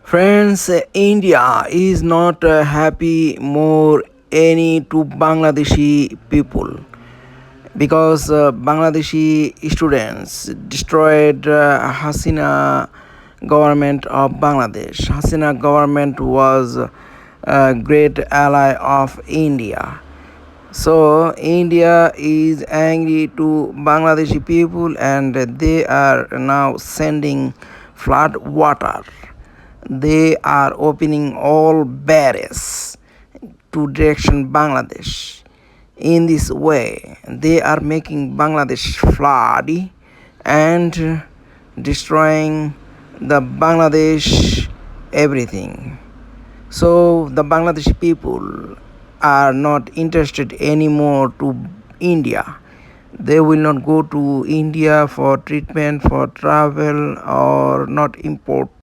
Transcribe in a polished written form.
Friends, India is not happy more any to Bangladeshi people because Bangladeshi students destroyed Hasina government of Bangladesh. Hasina government was a great ally of India. So India is angry to Bangladeshi people and they are now sending flood water. They are opening all barrages to direction Bangladesh. In this way, they are making Bangladesh flood and destroying the Bangladesh everything. So the Bangladeshi people are not interested anymore to India. They will not go to India for treatment, for travel, or not import